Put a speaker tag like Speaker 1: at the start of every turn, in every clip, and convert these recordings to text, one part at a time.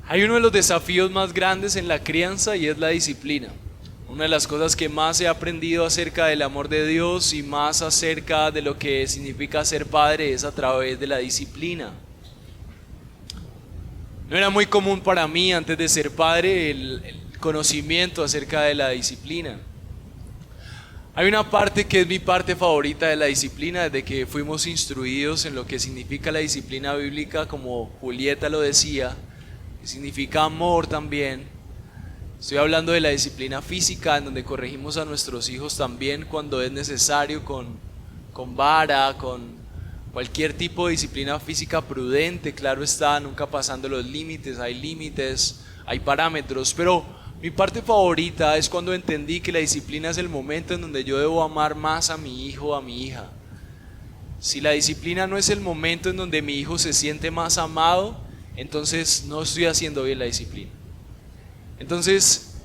Speaker 1: Hay uno de los desafíos más grandes en la crianza y es la disciplina. Una de las cosas que más he aprendido acerca del amor de Dios y más acerca de lo que significa ser padre es a través de la disciplina. No era muy común para mí antes de ser padre el conocimiento acerca de la disciplina. Hay una parte que es mi parte favorita de la disciplina, desde que fuimos instruidos en lo que significa la disciplina bíblica, como Julieta lo decía, que significa amor también. Estoy hablando de la disciplina física, en donde corregimos a nuestros hijos también cuando es necesario, con vara, con cualquier tipo de disciplina física prudente, claro está, nunca pasando los límites, hay parámetros, pero mi parte favorita es cuando entendí que la disciplina es el momento en donde yo debo amar más a mi hijo o a mi hija. Si la disciplina no es el momento en donde mi hijo se siente más amado, entonces no estoy haciendo bien la disciplina. Entonces,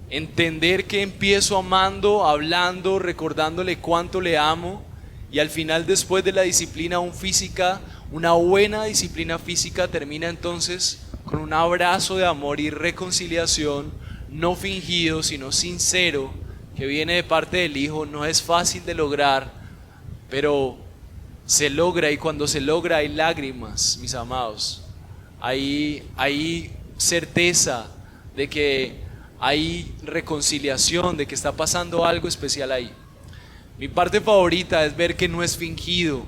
Speaker 1: entender que empiezo amando, hablando, recordándole cuánto le amo, y al final, después de la disciplina aún física, una buena disciplina física termina entonces con un abrazo de amor y reconciliación, no fingido sino sincero, que viene de parte del hijo. No es fácil de lograr, pero se logra, y cuando se logra hay lágrimas, mis amados. Hay certeza de que hay reconciliación, de que está pasando algo especial ahí. Mi parte favorita es ver que no es fingido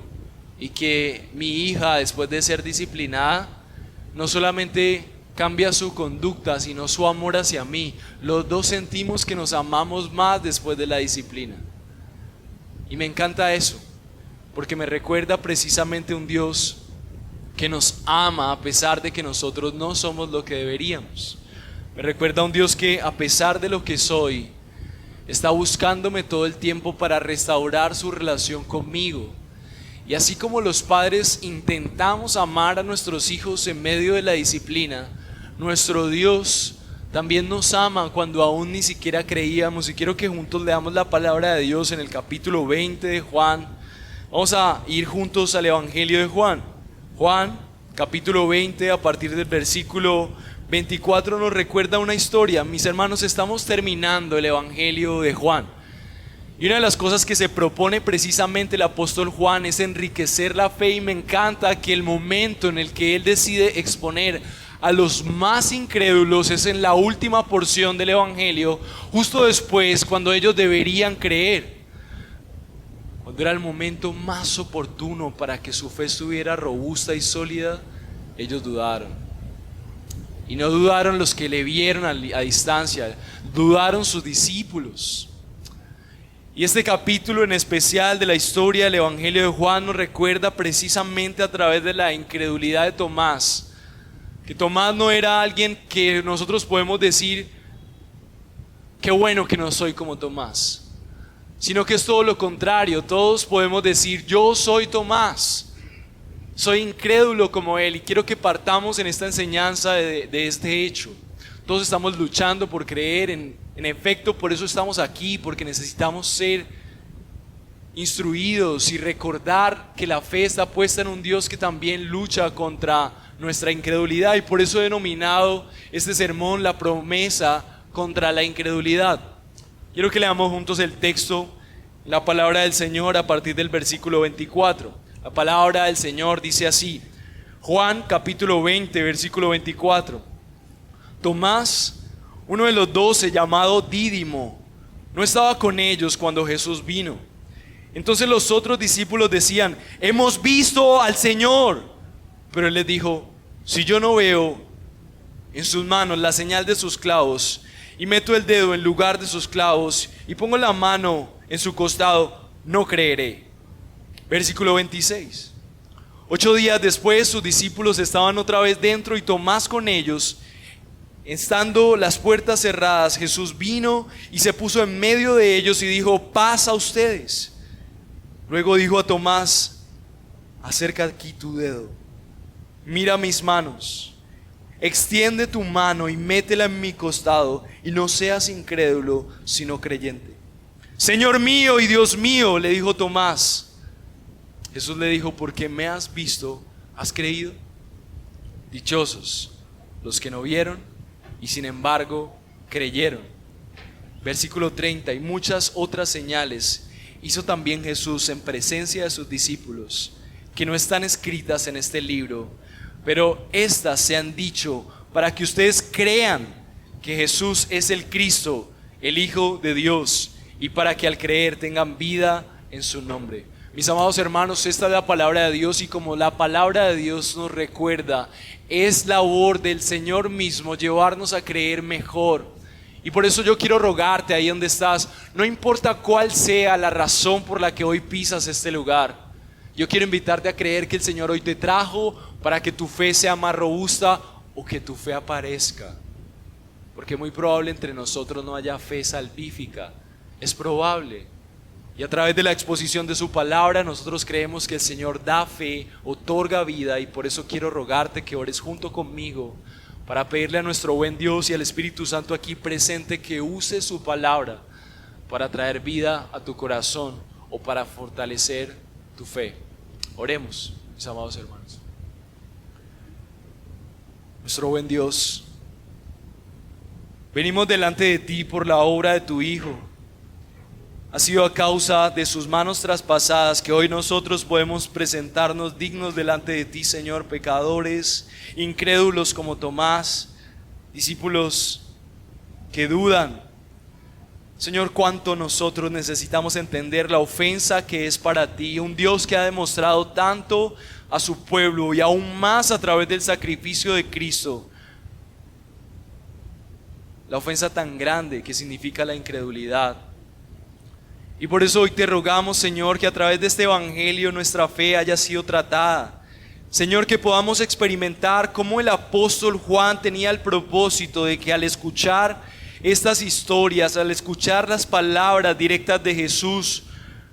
Speaker 1: y que mi hija, después de ser disciplinada, no solamente cambia su conducta, sino su amor hacia mí. Los dos sentimos que nos amamos más después de la disciplina. Y me encanta eso, porque me recuerda precisamente un Dios que nos ama a pesar de que nosotros no somos lo que deberíamos. Me recuerda a un Dios que, a pesar de lo que soy, está buscándome todo el tiempo para restaurar su relación conmigo. Y así como los padres intentamos amar a nuestros hijos en medio de la disciplina, nuestro Dios también nos ama cuando aún ni siquiera creíamos. Y quiero que juntos leamos la palabra de Dios en el capítulo 20 de Juan. Vamos a ir juntos al Evangelio de Juan. Juan, capítulo 20, a partir del versículo 24 nos recuerda una historia. Mis hermanos, estamos terminando el Evangelio de Juan. Y una de las cosas que se propone precisamente el apóstol Juan es enriquecer la fe, y me encanta que el momento en el que él decide exponer a los más incrédulos es en la última porción del Evangelio, justo después, cuando ellos deberían creer. Cuando era el momento más oportuno para que su fe estuviera robusta y sólida, ellos dudaron. Y no dudaron los que le vieron a distancia, dudaron sus discípulos. Y este capítulo en especial de la historia del Evangelio de Juan nos recuerda precisamente a través de la incredulidad de Tomás, que Tomás no era alguien que nosotros podemos decir, qué bueno que no soy como Tomás, sino que es todo lo contrario. Todos podemos decir, yo soy Tomás, soy incrédulo como él. Y quiero que partamos en esta enseñanza de este hecho. Todos estamos luchando por creer, en efecto, por eso estamos aquí, porque necesitamos ser instruidos y recordar que la fe está puesta en un Dios que también lucha contra nuestra incredulidad. Y por eso he denominado este sermón la promesa contra la incredulidad. Quiero que leamos juntos el texto, la palabra del Señor, a partir del versículo 24. La palabra del Señor dice así, Juan capítulo 20, versículo 24. Tomás, uno de los 12, llamado Dídimo, no estaba con ellos cuando Jesús vino. Entonces los otros discípulos decían, hemos visto al Señor. Pero él les dijo, si yo no veo en sus manos la señal de sus clavos, y meto el dedo en lugar de sus clavos, y pongo la mano en su costado, no creeré. Versículo 26. 8 días después sus discípulos estaban otra vez dentro, y Tomás con ellos. Estando las puertas cerradas, Jesús vino y se puso en medio de ellos y dijo, paz a ustedes. Luego dijo a Tomás, acerca aquí tu dedo, mira mis manos, extiende tu mano y métela en mi costado, y no seas incrédulo sino creyente. Señor mío y Dios mío, le dijo Tomás. Jesús le dijo, porque me has visto, has creído. Dichosos los que no vieron y sin embargo creyeron. Versículo 30, y muchas otras señales hizo también Jesús en presencia de sus discípulos, que no están escritas en este libro, pero estas se han dicho para que ustedes crean que Jesús es el Cristo, el Hijo de Dios, y para que al creer tengan vida en su nombre. Mis amados hermanos, esta es la palabra de Dios, y como la palabra de Dios nos recuerda, es labor del Señor mismo llevarnos a creer mejor. Y por eso yo quiero rogarte ahí donde estás, no importa cuál sea la razón por la que hoy pisas este lugar, yo quiero invitarte a creer que el Señor hoy te trajo para que tu fe sea más robusta o que tu fe aparezca. Porque muy probable entre nosotros no haya fe salvífica, es probable. Y a través de la exposición de su palabra nosotros creemos que el Señor da fe, otorga vida, y por eso quiero rogarte que ores junto conmigo para pedirle a nuestro buen Dios y al Espíritu Santo aquí presente que use su palabra para traer vida a tu corazón o para fortalecer tu fe. Oremos, mis amados hermanos. Nuestro buen Dios, venimos delante de ti por la obra de tu Hijo. Ha sido a causa de sus manos traspasadas que hoy nosotros podemos presentarnos dignos delante de ti, Señor, pecadores, incrédulos como Tomás, discípulos que dudan. Señor, cuánto nosotros necesitamos entender la ofensa que es para ti, un Dios que ha demostrado tanto a su pueblo y aún más a través del sacrificio de Cristo. La ofensa tan grande que significa la incredulidad. Y por eso hoy te rogamos, Señor, que a través de este evangelio nuestra fe haya sido tratada. Señor, que podamos experimentar cómo el apóstol Juan tenía el propósito de que al escuchar estas historias, al escuchar las palabras directas de Jesús,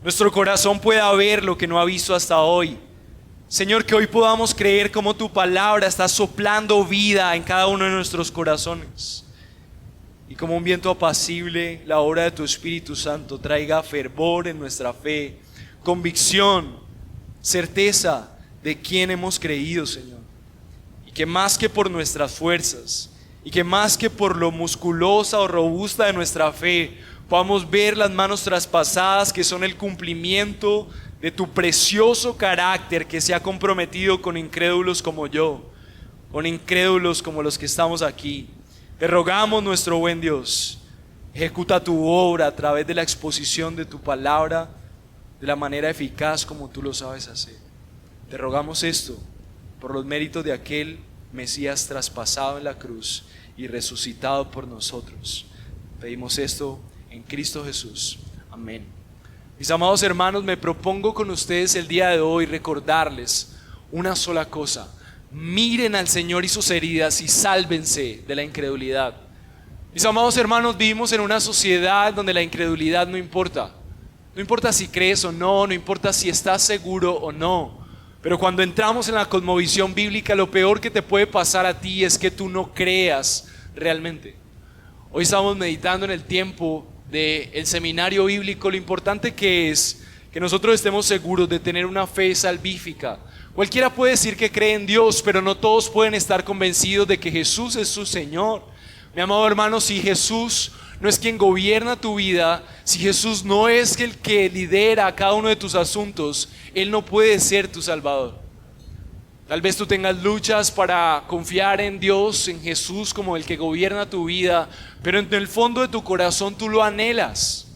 Speaker 1: nuestro corazón pueda ver lo que no ha visto hasta hoy. Señor, que hoy podamos creer cómo tu palabra está soplando vida en cada uno de nuestros corazones. Y como un viento apacible, la obra de tu Espíritu Santo traiga fervor en nuestra fe, convicción, certeza de quién hemos creído, Señor. Y que más que por nuestras fuerzas, y que más que por lo musculosa o robusta de nuestra fe, podamos ver las manos traspasadas que son el cumplimiento de tu precioso carácter que se ha comprometido con incrédulos como yo, con incrédulos como los que estamos aquí. Te rogamos, nuestro buen Dios, ejecuta tu obra a través de la exposición de tu palabra de la manera eficaz como tú lo sabes hacer. Te rogamos esto por los méritos de aquel Mesías traspasado en la cruz y resucitado por nosotros. Pedimos esto en Cristo Jesús. Amén. Mis amados hermanos, me propongo con ustedes el día de hoy recordarles una sola cosa. Miren al Señor y sus heridas y sálvense de la incredulidad. Mis amados hermanos, vivimos en una sociedad donde la incredulidad no importa. No importa si crees o no, no importa si estás seguro o no. Pero cuando entramos en la cosmovisión bíblica, lo peor que te puede pasar a ti es que tú no creas realmente. Hoy estamos meditando en el tiempo del seminario bíblico, lo importante que es que nosotros estemos seguros de tener una fe salvífica. Cualquiera puede decir que cree en Dios, pero no todos pueden estar convencidos de que Jesús es su Señor. Mi amado hermano, si Jesús no es quien gobierna tu vida, si Jesús no es el que lidera cada uno de tus asuntos, Él no puede ser tu Salvador. Tal vez tú tengas luchas para confiar en Dios, en Jesús como el que gobierna tu vida, pero en el fondo de tu corazón tú lo anhelas.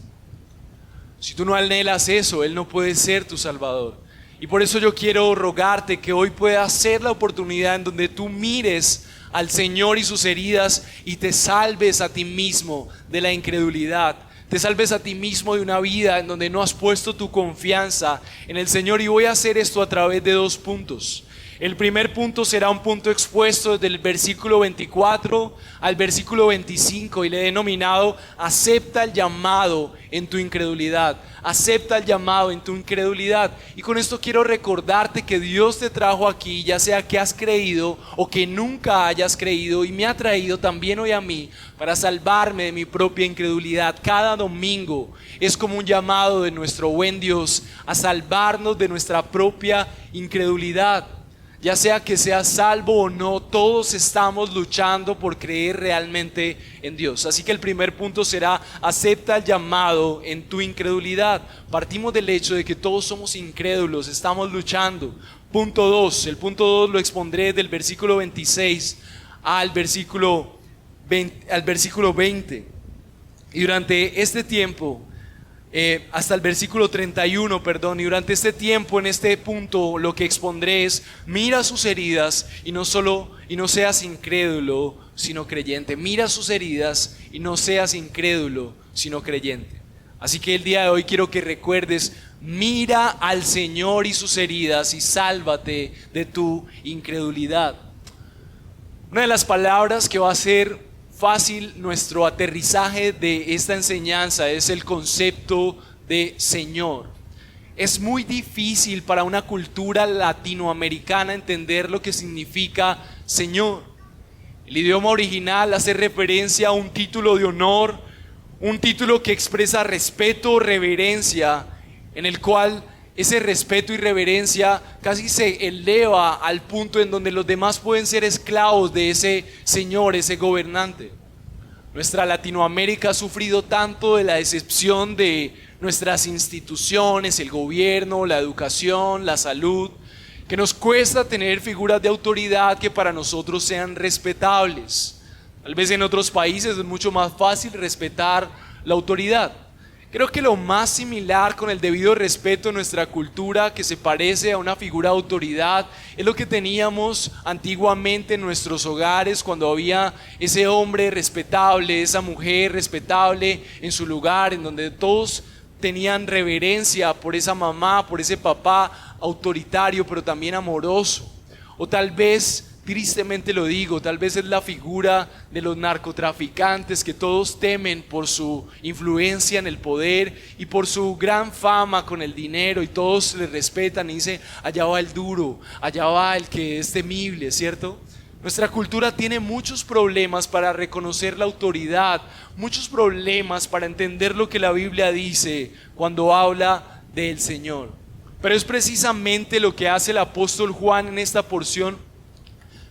Speaker 1: Si tú no anhelas eso, Él no puede ser tu Salvador. Y por eso yo quiero rogarte que hoy pueda ser la oportunidad en donde tú mires al Señor y sus heridas y te salves a ti mismo de la incredulidad. Te salves a ti mismo de una vida en donde no has puesto tu confianza en el Señor. Y voy a hacer esto a través de 2 puntos. El primer punto será un punto expuesto desde el versículo 24 al versículo 25 y le he denominado acepta el llamado en tu incredulidad. Acepta el llamado en tu incredulidad. Y con esto quiero recordarte que Dios te trajo aquí, ya sea que has creído o que nunca hayas creído, y me ha traído también hoy a mí para salvarme de mi propia incredulidad. Cada domingo es como un llamado de nuestro buen Dios a salvarnos de nuestra propia incredulidad. Ya sea que seas salvo o no, todos estamos luchando por creer realmente en Dios. Así que el primer punto será: acepta el llamado en tu incredulidad. Partimos del hecho de que todos somos incrédulos, estamos luchando. Punto 2, el punto 2 lo expondré del versículo 26 al versículo 20. Y durante este tiempo, hasta el versículo 31, y durante este tiempo, en este punto, lo que expondré es: mira sus heridas y no seas incrédulo, sino creyente. Mira sus heridas y no seas incrédulo, sino creyente. Así que el día de hoy quiero que recuerdes: mira al Señor y sus heridas y sálvate de tu incredulidad. Una de las palabras que va a hacer fácil nuestro aterrizaje de esta enseñanza es el concepto de Señor. Es muy difícil para una cultura latinoamericana entender lo que significa Señor. El idioma original hace referencia a un título de honor, un título que expresa respeto, reverencia, en el cual ese respeto y reverencia casi se eleva al punto en donde los demás pueden ser esclavos de ese señor, ese gobernante. Nuestra Latinoamérica ha sufrido tanto de la decepción de nuestras instituciones, el gobierno, la educación, la salud, que nos cuesta tener figuras de autoridad que para nosotros sean respetables. Tal vez en otros países es mucho más fácil respetar la autoridad. Creo que lo más similar con el debido respeto en nuestra cultura, que se parece a una figura de autoridad, es lo que teníamos antiguamente en nuestros hogares, cuando había ese hombre respetable, esa mujer respetable en su lugar, en donde todos tenían reverencia por esa mamá, por ese papá autoritario, pero también amoroso. O tal vez, tristemente lo digo, tal vez es la figura de los narcotraficantes, que todos temen por su influencia en el poder y por su gran fama con el dinero, y todos le respetan y dicen: allá va el duro, allá va el que es temible, ¿cierto? Nuestra cultura tiene muchos problemas para reconocer la autoridad, muchos problemas para entender lo que la Biblia dice cuando habla del Señor. Pero es precisamente lo que hace el apóstol Juan en esta porción: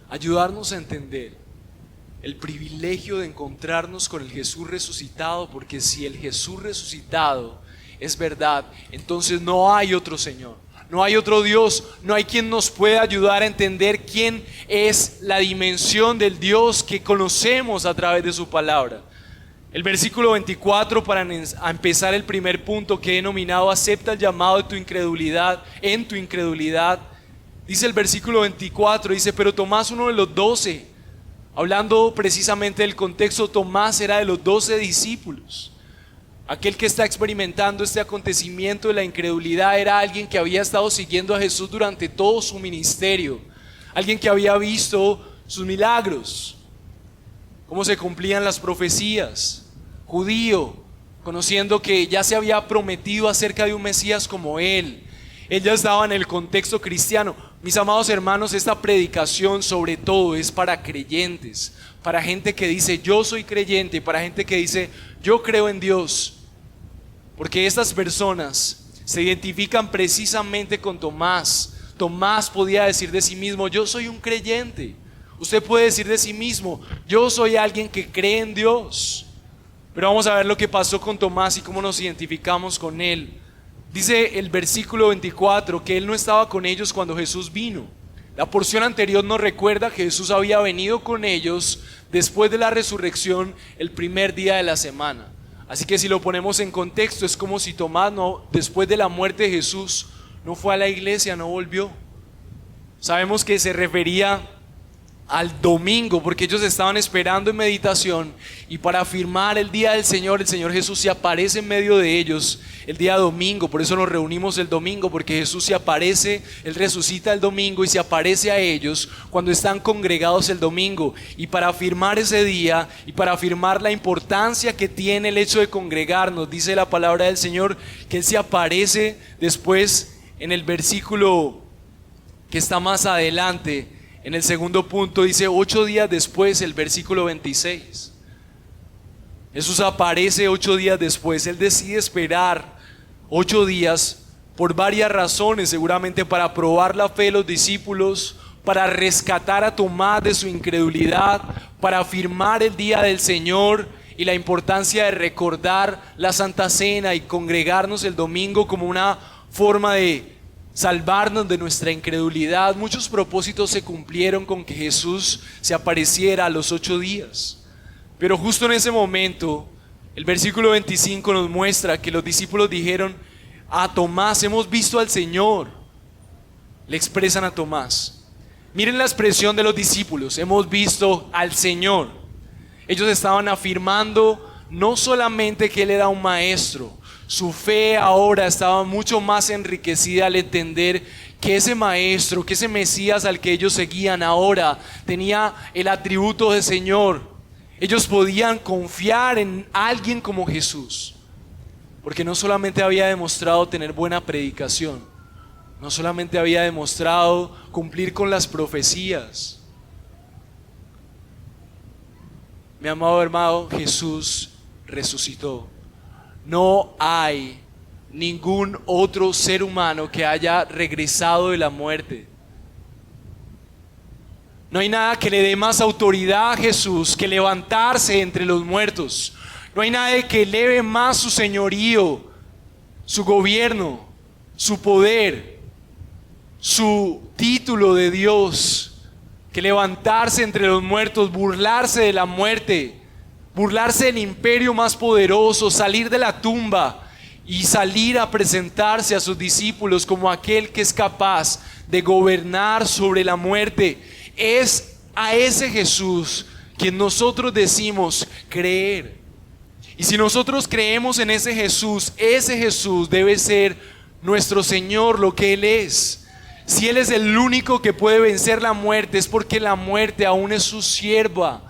Speaker 1: ayudarnos a entender el privilegio de encontrarnos con el Jesús resucitado, porque si el Jesús resucitado es verdad, entonces no hay otro Señor, no hay otro Dios, no hay quien nos pueda ayudar a entender quién es la dimensión del Dios que conocemos a través de su palabra. El versículo 24, para empezar el primer punto que he denominado: acepta el llamado de tu incredulidad, en tu incredulidad. Dice el versículo 24, dice: pero Tomás, uno de los 12, hablando precisamente del contexto, Tomás era de los 12 discípulos. Aquel que está experimentando este acontecimiento de la incredulidad era alguien que había estado siguiendo a Jesús durante todo su ministerio, alguien que había visto sus milagros, cómo se cumplían las profecías, judío, conociendo que ya se había prometido acerca de un Mesías como él. Él ya estaba en el contexto cristiano. Mis amados hermanos, esta predicación sobre todo es para creyentes, para gente que dice: yo soy creyente, para gente que dice: yo creo en Dios. Porque estas personas se identifican precisamente con Tomás. Tomás podía decir de sí mismo: yo soy un creyente. Usted puede decir de sí mismo: yo soy alguien que cree en Dios. Pero vamos a ver lo que pasó con Tomás y cómo nos identificamos con él. Dice el versículo 24 que él no estaba con ellos cuando Jesús vino. La porción anterior nos recuerda que Jesús había venido con ellos después de la resurrección, el primer día de la semana. Así que si lo ponemos en contexto, es como si Tomás, después de la muerte de Jesús, no fue a la iglesia, no volvió. Sabemos que se refería al domingo, porque ellos estaban esperando en meditación, y para afirmar el día del Señor, el Señor Jesús se aparece en medio de ellos el día domingo. Por eso nos reunimos el domingo, porque Jesús se aparece, Él resucita el domingo y se aparece a ellos cuando están congregados el domingo. Y para afirmar ese día y para afirmar la importancia que tiene el hecho de congregarnos, dice la palabra del Señor que Él se aparece después en el versículo que está más adelante. En el segundo punto dice 8 días después, el versículo 26. Jesús aparece 8 días después. Él decide esperar 8 días por varias razones, seguramente para probar la fe de los discípulos, para rescatar a Tomás de su incredulidad, para afirmar el día del Señor y la importancia de recordar la Santa Cena y congregarnos el domingo como una forma de salvarnos de nuestra incredulidad. Muchos propósitos se cumplieron con que Jesús se apareciera a los 8 días. Pero justo en ese momento, el versículo 25 nos muestra que los discípulos dijeron a Tomás: hemos visto al Señor. Le expresan a Tomás. Miren la expresión de los discípulos: hemos visto al Señor. Ellos estaban afirmando no solamente que Él era un maestro, su fe ahora estaba mucho más enriquecida al entender que ese maestro, que ese Mesías al que ellos seguían ahora tenía el atributo de Señor. Ellos podían confiar en alguien como Jesús, porque no solamente había demostrado tener buena predicación, no solamente había demostrado cumplir con las profecías. Mi amado hermano, Jesús resucitó. No hay ningún otro ser humano que haya regresado de la muerte. No hay nada que le dé más autoridad a Jesús que levantarse entre los muertos. No hay nada que eleve más su señorío, su gobierno, su poder, su título de Dios, que levantarse entre los muertos, burlarse de la muerte, burlarse del imperio más poderoso, salir de la tumba y salir a presentarse a sus discípulos como aquel que es capaz de gobernar sobre la muerte. Es a ese Jesús quien nosotros decimos creer. Y si nosotros creemos en ese Jesús debe ser nuestro Señor, lo que Él es. Si Él es el único que puede vencer la muerte, es porque la muerte aún es su sierva.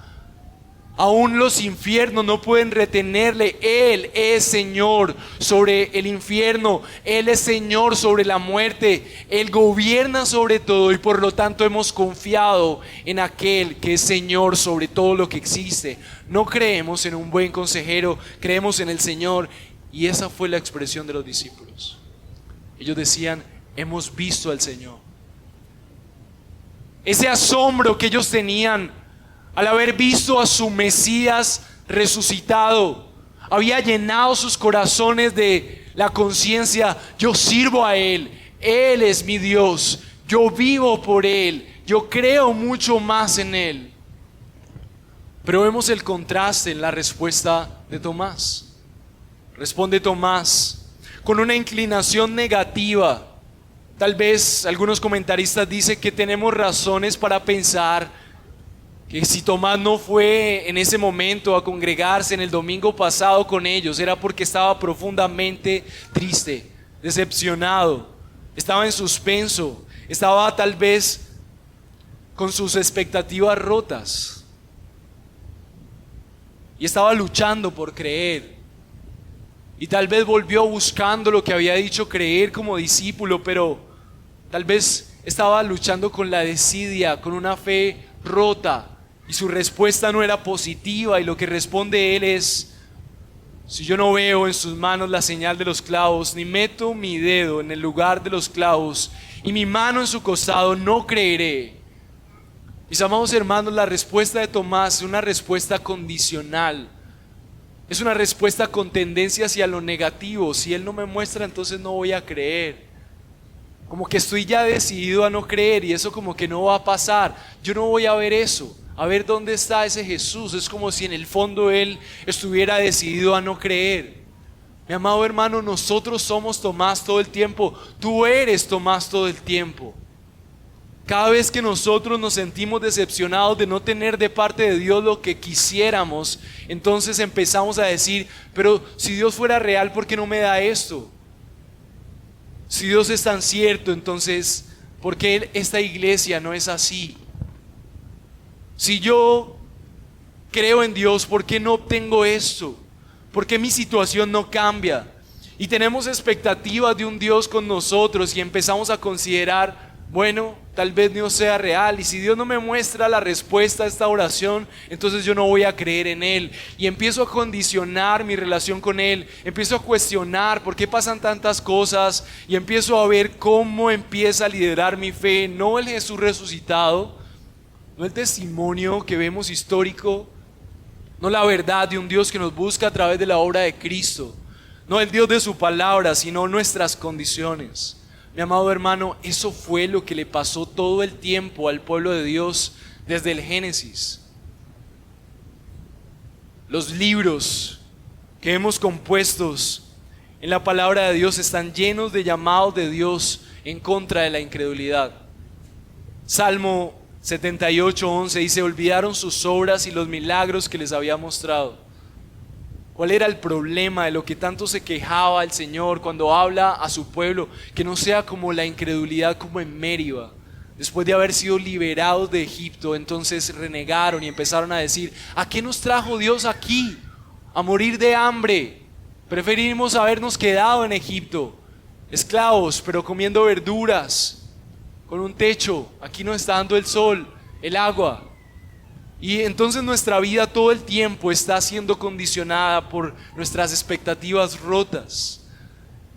Speaker 1: Aún los infiernos no pueden retenerle. Él es Señor sobre el infierno. Él es Señor sobre la muerte. Él gobierna sobre todo y por lo tanto hemos confiado en aquel que es Señor sobre todo lo que existe. No creemos en un buen consejero, creemos en el Señor. Y esa fue la expresión de los discípulos. Ellos decían: hemos visto al Señor. Ese asombro que ellos tenían al haber visto a su Mesías resucitado había llenado sus corazones de la conciencia: yo sirvo a Él, Él es mi Dios, yo vivo por Él, yo creo mucho más en Él. Pero vemos el contraste en la respuesta de Tomás. Responde Tomás con una inclinación negativa. Tal vez algunos comentaristas dicen que tenemos razones para pensar que si Tomás no fue en ese momento a congregarse en el domingo pasado con ellos, era porque estaba profundamente triste, decepcionado, estaba en suspenso, estaba tal vez con sus expectativas rotas y estaba luchando por creer. Y tal vez volvió buscando lo que había dicho creer como discípulo, pero tal vez estaba luchando con la desidia, con una fe rota. Y su respuesta no era positiva, y lo que responde él es: si yo no veo en sus manos la señal de los clavos, ni meto mi dedo en el lugar de los clavos, y mi mano en su costado, no creeré. Mis amados hermanos, la respuesta de Tomás es una respuesta condicional. Es una respuesta con tendencia hacia lo negativo. Si Él no me muestra, entonces no voy a creer. Como que estoy ya decidido a no creer, y eso como que no va a pasar. Yo no voy a ver eso. A ver dónde está ese Jesús. Es como si en el fondo Él estuviera decidido a no creer. Mi amado hermano, nosotros somos Tomás todo el tiempo. Tú eres Tomás todo el tiempo. Cada vez que nosotros nos sentimos decepcionados de no tener de parte de Dios lo que quisiéramos, entonces empezamos a decir: pero si Dios fuera real, ¿por qué no me da esto? Si Dios es tan cierto, entonces ¿por qué esta iglesia no es así? Si yo creo en Dios, ¿por qué no obtengo esto? ¿Por qué mi situación no cambia? Y tenemos expectativas de un Dios con nosotros y empezamos a considerar: bueno, tal vez no sea real. Y si Dios no me muestra la respuesta a esta oración, entonces yo no voy a creer en Él. Y empiezo a condicionar mi relación con Él. Empiezo a cuestionar por qué pasan tantas cosas. Y empiezo a ver cómo empieza a liderar mi fe. No el Jesús resucitado, no el testimonio que vemos histórico, no la verdad de un Dios que nos busca a través de la obra de Cristo. No el Dios de su palabra, sino nuestras condiciones. Mi amado hermano, eso fue lo que le pasó todo el tiempo al pueblo de Dios desde el Génesis. Los libros que hemos compuestos en la palabra de Dios están llenos de llamados de Dios en contra de la incredulidad. Salmo 78:11 dice: olvidaron sus obras y los milagros que les había mostrado. ¿Cuál era el problema de lo que tanto se quejaba el Señor cuando habla a su pueblo? Que no sea como la incredulidad como en Meriba. Después de haber sido liberados de Egipto, entonces renegaron y empezaron a decir: ¿a qué nos trajo Dios aquí? A morir de hambre. Preferimos habernos quedado en Egipto, esclavos, pero comiendo verduras, con un techo. Aquí nos está dando el sol, el agua. Y entonces nuestra vida todo el tiempo está siendo condicionada por nuestras expectativas rotas.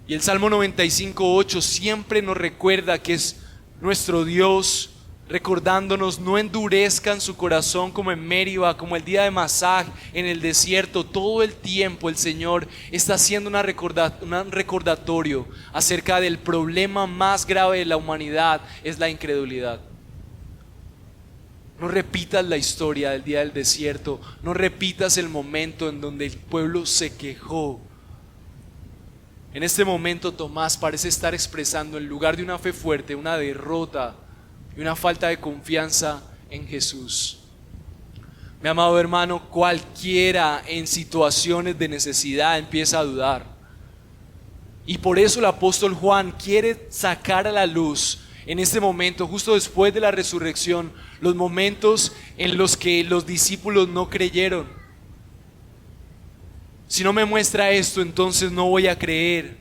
Speaker 1: Y el Salmo 95:8 siempre nos recuerda que es nuestro Dios recordándonos: no endurezcan su corazón como en Meriba, como el día de Masaj en el desierto. Todo el tiempo el Señor está haciendo un recordatorio acerca del problema más grave de la humanidad, es la incredulidad. No repitas la historia del día del desierto. No repitas el momento en donde el pueblo se quejó. En este momento Tomás parece estar expresando, en lugar de una fe fuerte, una derrota y una falta de confianza en Jesús. Mi amado hermano, cualquiera en situaciones de necesidad empieza a dudar. Y por eso el apóstol Juan quiere sacar a la luz en este momento, justo después de la resurrección, los momentos en los que los discípulos no creyeron. Si no me muestra esto, entonces no voy a creer.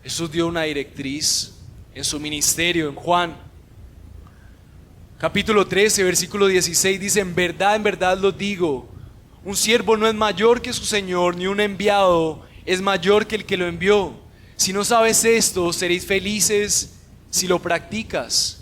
Speaker 1: Jesús dio una directriz en su ministerio. En Juan capítulo 13, versículo 16 dice: en verdad lo digo, un siervo no es mayor que su señor, ni un enviado es mayor que el que lo envió. Si no sabes esto, seréis felices si lo practicas.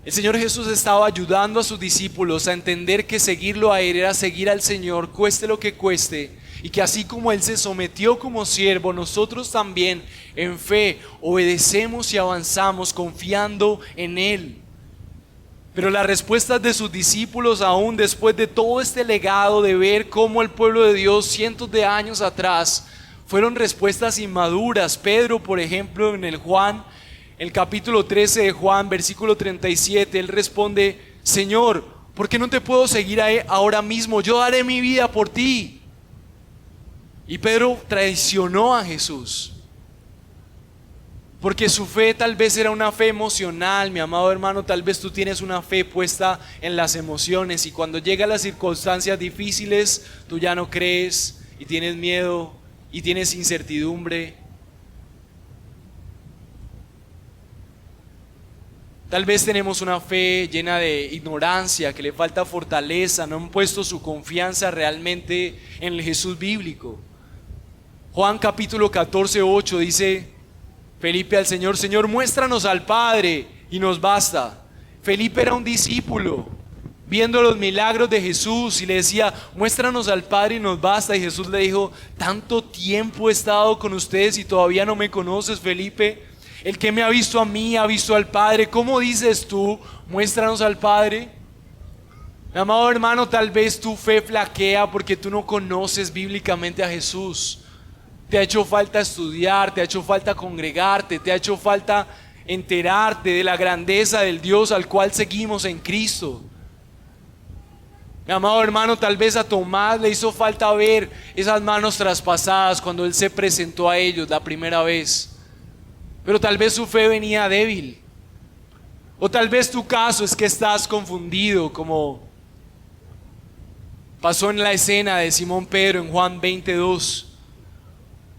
Speaker 1: El Señor Jesús estaba ayudando a sus discípulos a entender que seguirlo a Él era seguir al Señor, cueste lo que cueste, y que así como Él se sometió como siervo, nosotros también en fe obedecemos y avanzamos confiando en Él. Pero las respuestas de sus discípulos, aún después de todo este legado de ver cómo el pueblo de Dios cientos de años atrás, fueron respuestas inmaduras. Pedro, por ejemplo, en el capítulo 13 de Juan, versículo 37, él responde: Señor, ¿por qué no te puedo seguir ahora mismo? Yo daré mi vida por ti. Y Pedro traicionó a Jesús, porque su fe tal vez era una fe emocional. Mi amado hermano, tal vez tú tienes una fe puesta en las emociones, y cuando llegan las circunstancias difíciles, tú ya no crees y tienes miedo y tienes incertidumbre. Tal vez tenemos una fe llena de ignorancia, que le falta fortaleza, no han puesto su confianza realmente en el Jesús bíblico. Juan capítulo 14:8 dice Felipe al Señor: Señor, muéstranos al Padre y nos basta. Felipe era un discípulo viendo los milagros de Jesús y le decía: muéstranos al Padre y nos basta. Y Jesús le dijo: tanto tiempo he estado con ustedes y todavía no me conoces, Felipe. El que me ha visto a mí ha visto al Padre. ¿Cómo dices tú, muéstranos al Padre? Mi amado hermano, tal vez tu fe flaquea porque tú no conoces bíblicamente a Jesús. Te ha hecho falta estudiar, te ha hecho falta congregarte, te ha hecho falta enterarte de la grandeza del Dios al cual seguimos en Cristo. Mi amado hermano, tal vez a Tomás le hizo falta ver esas manos traspasadas cuando Él se presentó a ellos la primera vez. Pero tal vez su fe venía débil. O tal vez tu caso es que estás confundido, como pasó en la escena de Simón Pedro en Juan 22.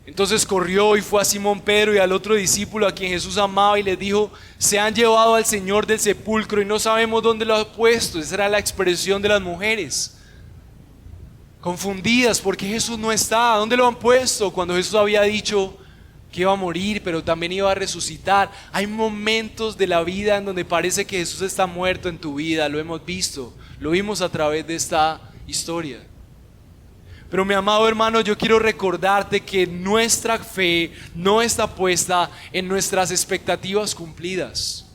Speaker 1: Entonces corrió y fue a Simón Pedro y al otro discípulo a quien Jesús amaba y les dijo: se han llevado al Señor del sepulcro y no sabemos dónde lo ha puesto. Esa era la expresión de las mujeres, confundidas porque Jesús no está. ¿Dónde lo han puesto? Cuando Jesús había dicho que iba a morir, pero también iba a resucitar. Hay momentos de la vida en donde parece que Jesús está muerto en tu vida. Lo hemos visto, lo vimos a través de esta historia. Pero mi amado hermano, yo quiero recordarte que nuestra fe no está puesta en nuestras expectativas cumplidas.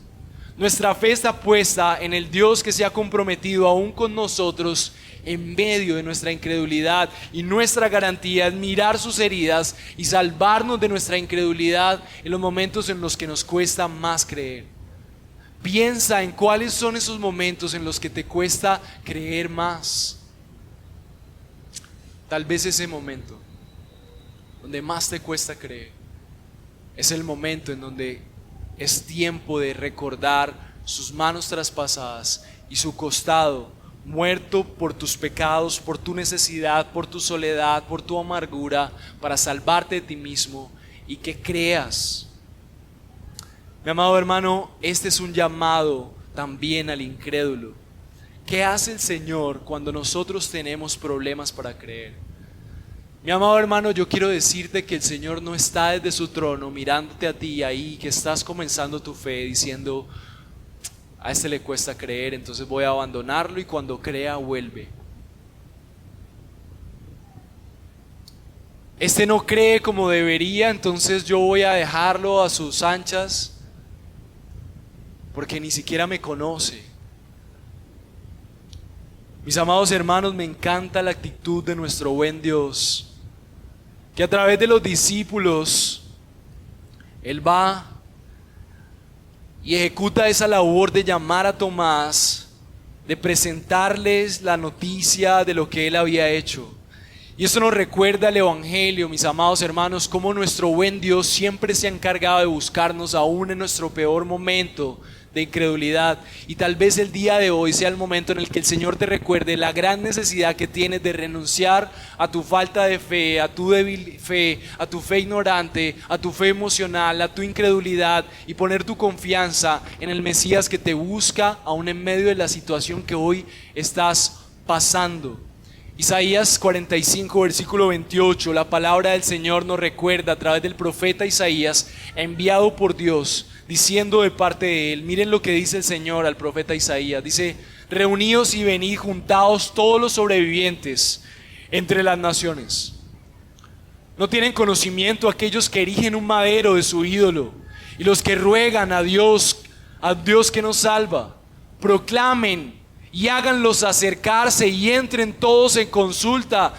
Speaker 1: Nuestra fe está puesta en el Dios que se ha comprometido aún con nosotros en medio de nuestra incredulidad, y nuestra garantía es mirar sus heridas y salvarnos de nuestra incredulidad en los momentos en los que nos cuesta más creer. Piensa en cuáles son esos momentos en los que te cuesta creer más. Tal vez ese momento donde más te cuesta creer es el momento en donde es tiempo de recordar sus manos traspasadas y su costado muerto por tus pecados, por tu necesidad, por tu soledad, por tu amargura, para salvarte de ti mismo y que creas. Mi amado hermano, este es un llamado también al incrédulo. ¿Qué hace el Señor cuando nosotros tenemos problemas para creer? Mi amado hermano, yo quiero decirte que el Señor no está desde su trono mirándote a ti ahí, que estás comenzando tu fe diciendo: a este le cuesta creer, entonces voy a abandonarlo y cuando crea vuelve. Este no cree como debería, entonces yo voy a dejarlo a sus anchas porque ni siquiera me conoce. Mis amados hermanos, me encanta la actitud de nuestro buen Dios, que a través de los discípulos Él va y ejecuta esa labor de llamar a Tomás, de presentarles la noticia de lo que Él había hecho. Y esto nos recuerda el Evangelio, mis amados hermanos, cómo nuestro buen Dios siempre se ha encargado de buscarnos aún en nuestro peor momento de incredulidad. Y tal vez el día de hoy sea el momento en el que el Señor te recuerde la gran necesidad que tienes de renunciar a tu falta de fe, a tu débil fe, a tu fe ignorante, a tu fe emocional, a tu incredulidad, y poner tu confianza en el Mesías que te busca aún en medio de la situación que hoy estás pasando. Isaías 45, versículo 28, la palabra del Señor nos recuerda a través del profeta Isaías, enviado por Dios, diciendo de parte de él. Miren lo que dice el Señor al profeta Isaías. Dice: reuníos y venid, juntaos todos los sobrevivientes entre las naciones. No tienen conocimiento aquellos que erigen un madero de su ídolo y los que ruegan a Dios que nos salva. Proclamen y háganlos acercarse y entren todos en consulta.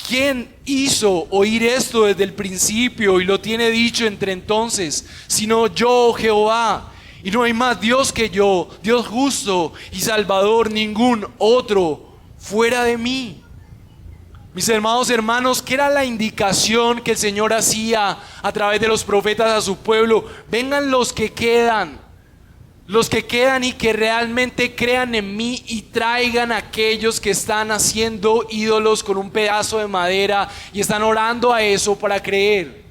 Speaker 1: ¿Quién hizo oír esto desde el principio y lo tiene dicho entre entonces? Sino yo, Jehová, y no hay más Dios que yo, Dios justo y Salvador, ningún otro fuera de mí. Mis hermanos, hermanos, ¿qué era la indicación que el Señor hacía a través de los profetas a su pueblo? Vengan los que quedan y que realmente crean en mí, y traigan a aquellos que están haciendo ídolos con un pedazo de madera y están orando a eso para creer.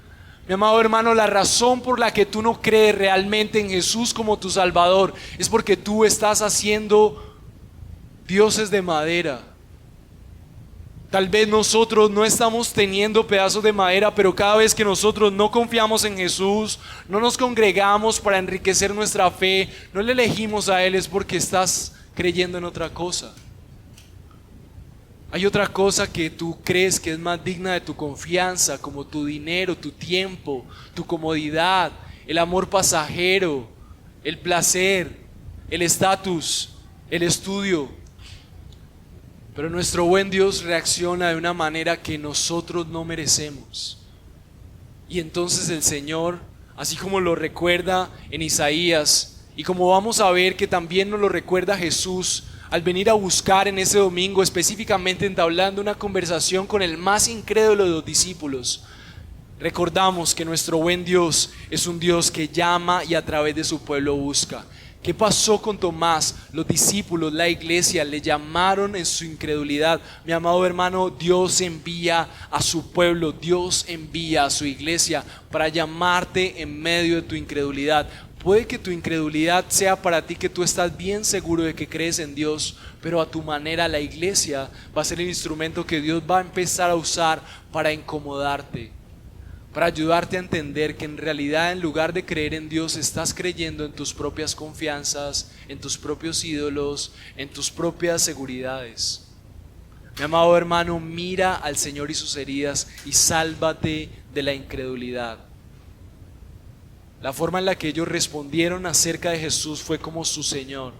Speaker 1: Mi amado hermano, la razón por la que tú no crees realmente en Jesús como tu Salvador es porque tú estás haciendo dioses de madera. Tal vez nosotros no estamos teniendo pedazos de madera, pero cada vez que nosotros no confiamos en Jesús, no nos congregamos para enriquecer nuestra fe, no le elegimos a Él, es porque estás creyendo en otra cosa. Hay otra cosa que tú crees que es más digna de tu confianza, como tu dinero, tu tiempo, tu comodidad, el amor pasajero, el placer, el estatus, el estudio. Pero nuestro buen Dios reacciona de una manera que nosotros no merecemos. Y entonces el Señor, así como lo recuerda en Isaías, y como vamos a ver que también nos lo recuerda Jesús, al venir a buscar en ese domingo, específicamente entablando una conversación con el más incrédulo de los discípulos, recordamos que nuestro buen Dios es un Dios que llama y a través de su pueblo busca. ¿Qué pasó con Tomás? Los discípulos, la iglesia, le llamaron en su incredulidad. Mi amado hermano, Dios envía a su pueblo, Dios envía a su iglesia para llamarte en medio de tu incredulidad. Puede que tu incredulidad sea para ti que tú estás bien seguro de que crees en Dios, pero a tu manera la iglesia va a ser el instrumento que Dios va a empezar a usar para incomodarte, para ayudarte a entender que en realidad en lugar de creer en Dios estás creyendo en tus propias confianzas, en tus propios ídolos, en tus propias seguridades. Mi amado hermano, mira al Señor y sus heridas y sálvate de la incredulidad. La forma en la que ellos respondieron acerca de Jesús fue como su Señor.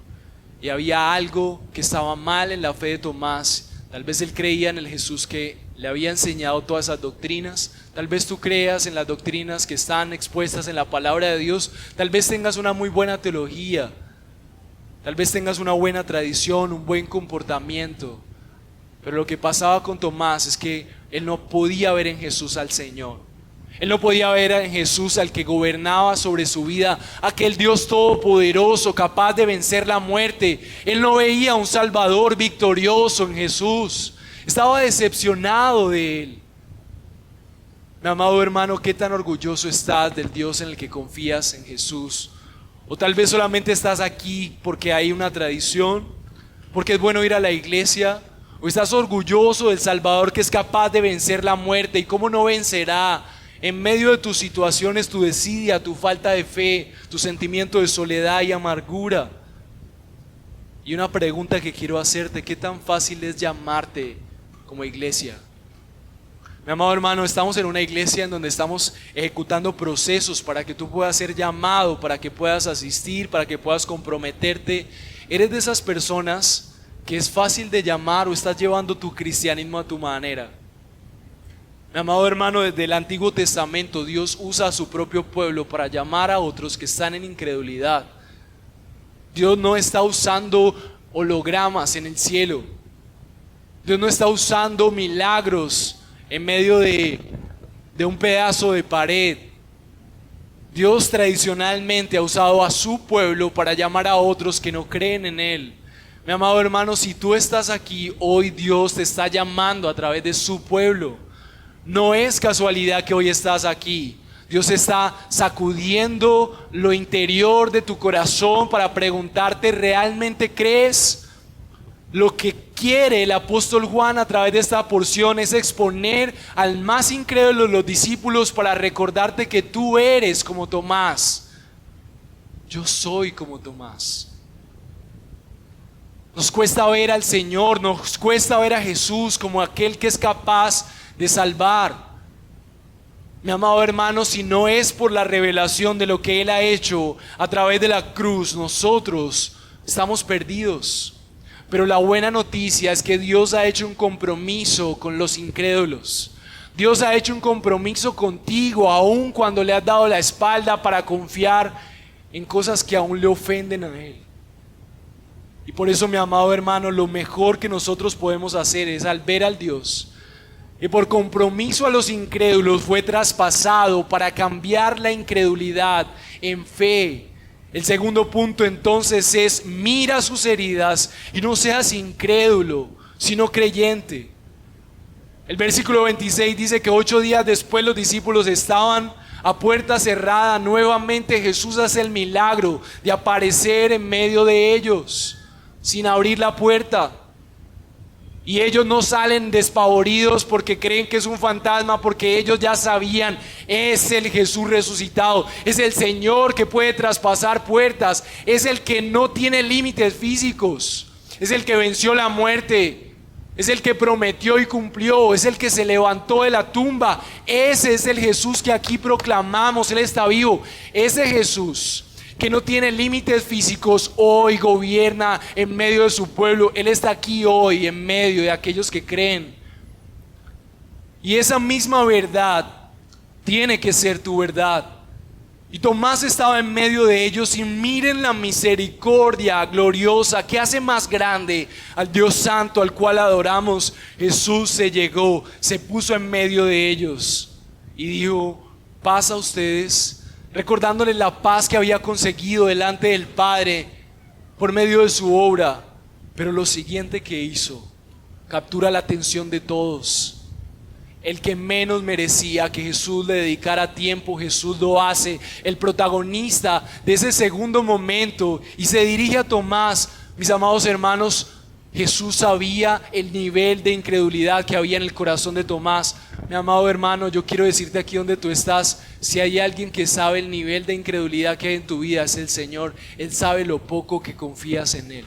Speaker 1: Y había algo que estaba mal en la fe de Tomás. Tal vez él creía en el Jesús que le había enseñado todas esas doctrinas. Tal vez tú creas en las doctrinas que están expuestas en la palabra de Dios. Tal vez tengas una muy buena teología. Tal vez tengas una buena tradición, un buen comportamiento. Pero lo que pasaba con Tomás es que él no podía ver en Jesús al Señor. Él no podía ver en Jesús al que gobernaba sobre su vida, aquel Dios todopoderoso, capaz de vencer la muerte. Él no veía a un Salvador victorioso en Jesús. Estaba decepcionado de Él. Mi amado hermano, ¿qué tan orgulloso estás del Dios en el que confías, en Jesús? O tal vez solamente estás aquí porque hay una tradición, porque es bueno ir a la iglesia. O estás orgulloso del Salvador que es capaz de vencer la muerte. ¿Y cómo no vencerá? En medio de tus situaciones, tu desidia, tu falta de fe, tu sentimiento de soledad y amargura. Y una pregunta que quiero hacerte: ¿qué tan fácil es llamarte como iglesia? Mi amado hermano, estamos en una iglesia en donde estamos ejecutando procesos para que tú puedas ser llamado, para que puedas asistir, para que puedas comprometerte. ¿Eres de esas personas que es fácil de llamar o estás llevando tu cristianismo a tu manera? Mi amado hermano, desde el Antiguo Testamento Dios usa a su propio pueblo para llamar a otros que están en incredulidad. Dios no está usando hologramas en el cielo. Dios no está usando milagros en medio de un pedazo de pared. Dios tradicionalmente ha usado a su pueblo para llamar a otros que no creen en Él. Mi amado hermano, si tú estás aquí hoy, Dios te está llamando a través de su pueblo. No es casualidad que hoy estás aquí. Dios está sacudiendo lo interior de tu corazón para preguntarte: ¿realmente crees? Lo que quiere el apóstol Juan a través de esta porción es exponer al más incrédulo de los discípulos para recordarte que tú eres como Tomás. Yo soy como Tomás. Nos cuesta ver al Señor, nos cuesta ver a Jesús como aquel que es capaz de salvar. Mi amado hermano, si no es por la revelación de lo que Él ha hecho a través de la cruz, nosotros estamos perdidos. Pero la buena noticia es que Dios ha hecho un compromiso con los incrédulos. Dios ha hecho un compromiso contigo, aun cuando le has dado la espalda para confiar en cosas que aún le ofenden a Él. Y por eso, mi amado hermano, lo mejor que nosotros podemos hacer es, al ver al Dios que por compromiso a los incrédulos fue traspasado para cambiar la incredulidad en fe. El segundo punto entonces es: mira sus heridas y no seas incrédulo, sino creyente. El versículo 26 dice que 8 días después los discípulos estaban a puerta cerrada. Nuevamente Jesús hace el milagro de aparecer en medio de ellos sin abrir la puerta. Y ellos no salen despavoridos porque creen que es un fantasma, porque ellos ya sabían: es el Jesús resucitado, es el Señor que puede traspasar puertas, es el que no tiene límites físicos, es el que venció la muerte, es el que prometió y cumplió, es el que se levantó de la tumba. Ese es el Jesús que aquí proclamamos. Él está vivo. Ese Jesús que no tiene límites físicos hoy gobierna en medio de su pueblo. Él está aquí hoy en medio de aquellos que creen. Y esa misma verdad tiene que ser tu verdad. Y Tomás estaba en medio de ellos, y miren la misericordia gloriosa que hace más grande al Dios Santo al cual adoramos. Jesús se llegó, se puso en medio de ellos y dijo: paz a ustedes, recordándoles la paz que había conseguido delante del Padre por medio de su obra. Pero lo siguiente que hizo captura la atención de todos. El que menos merecía que Jesús le dedicara tiempo, Jesús lo hace, el protagonista de ese segundo momento, y se dirige a Tomás. Mis amados hermanos, Jesús sabía el nivel de incredulidad que había en el corazón de Tomás. Mi amado hermano, yo quiero decirte aquí donde tú estás, si hay alguien que sabe el nivel de incredulidad que hay en tu vida, es el Señor. Él sabe lo poco que confías en Él.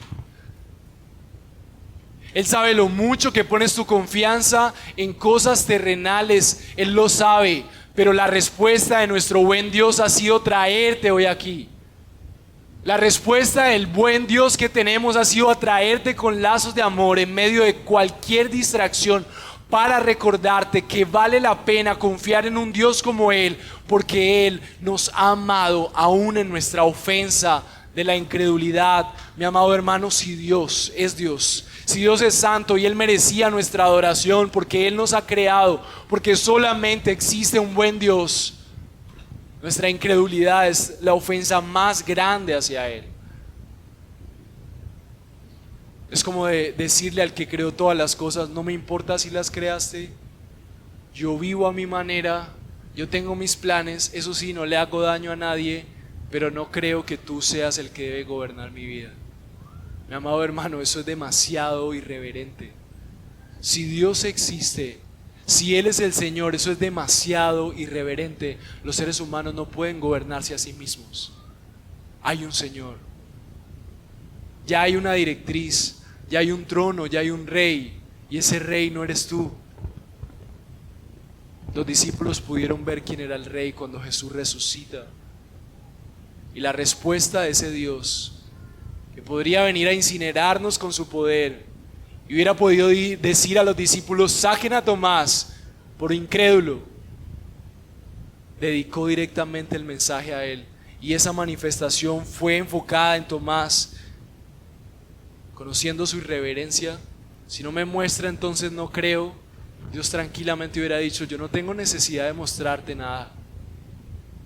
Speaker 1: Él sabe lo mucho que pones tu confianza en cosas terrenales. Él lo sabe, pero la respuesta de nuestro buen Dios ha sido traerte hoy aquí. La respuesta del buen Dios que tenemos ha sido atraerte con lazos de amor en medio de cualquier distracción, para recordarte que vale la pena confiar en un Dios como Él, porque Él nos ha amado aún en nuestra ofensa de la incredulidad. Mi amado hermano, si Dios es Dios, si Dios es santo y Él merecía nuestra adoración porque Él nos ha creado, porque solamente existe un buen Dios, nuestra incredulidad es la ofensa más grande hacia Él. Es como decirle al que creó todas las cosas: no me importa si las creaste, yo vivo a mi manera, yo tengo mis planes, eso sí, no le hago daño a nadie, pero no creo que tú seas el que debe gobernar mi vida. Mi amado hermano, eso es demasiado irreverente. Si Dios existe, si Él es el Señor, eso es demasiado irreverente. Los seres humanos no pueden gobernarse a sí mismos. Hay un Señor, ya hay una directriz, ya hay un trono, ya hay un rey, y ese rey no eres tú. Los discípulos pudieron ver quién era el rey cuando Jesús resucita, y la respuesta de ese Dios, que podría venir a incinerarnos con su poder, y hubiera podido decir a los discípulos: saquen a Tomás por incrédulo, dedicó directamente el mensaje a él, y esa manifestación fue enfocada en Tomás. Conociendo su irreverencia, si no me muestra, entonces no creo. Dios tranquilamente hubiera dicho: yo no tengo necesidad de mostrarte nada.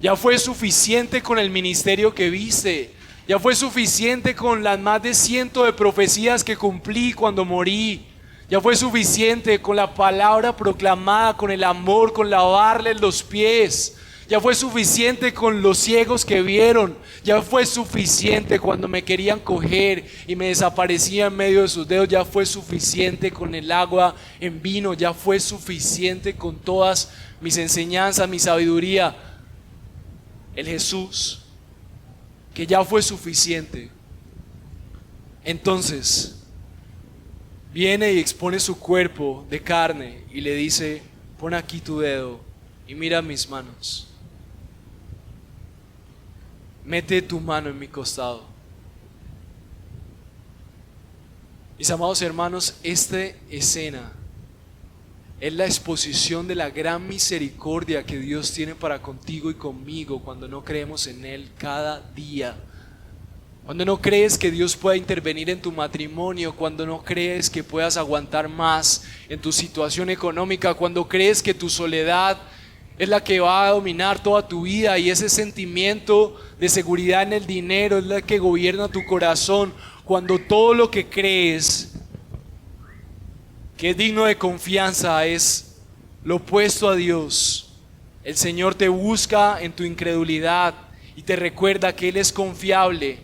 Speaker 1: Ya fue suficiente con el ministerio que viste. Ya fue suficiente con las más de 100 de profecías que cumplí cuando morí. Ya fue suficiente con la palabra proclamada, con el amor, con lavarles los pies. Ya fue suficiente con los ciegos que vieron. Ya fue suficiente cuando me querían coger y me desaparecía en medio de sus dedos. Ya fue suficiente con el agua en vino. Ya fue suficiente con todas mis enseñanzas, mi sabiduría. El Jesús que ya fue suficiente, entonces viene y expone su cuerpo de carne y le dice: pon aquí tu dedo y mira mis manos. Mete tu mano en mi costado. Mis amados hermanos, esta escena es la exposición de la gran misericordia que Dios tiene para contigo y conmigo cuando no creemos en Él cada día. Cuando no crees que Dios pueda intervenir en tu matrimonio, cuando no crees que puedas aguantar más en tu situación económica, cuando crees que tu soledad es la que va a dominar toda tu vida y ese sentimiento de seguridad en el dinero es la que gobierna tu corazón, cuando todo lo que crees que es digno de confianza es lo opuesto a Dios, el Señor te busca en tu incredulidad y te recuerda que Él es confiable,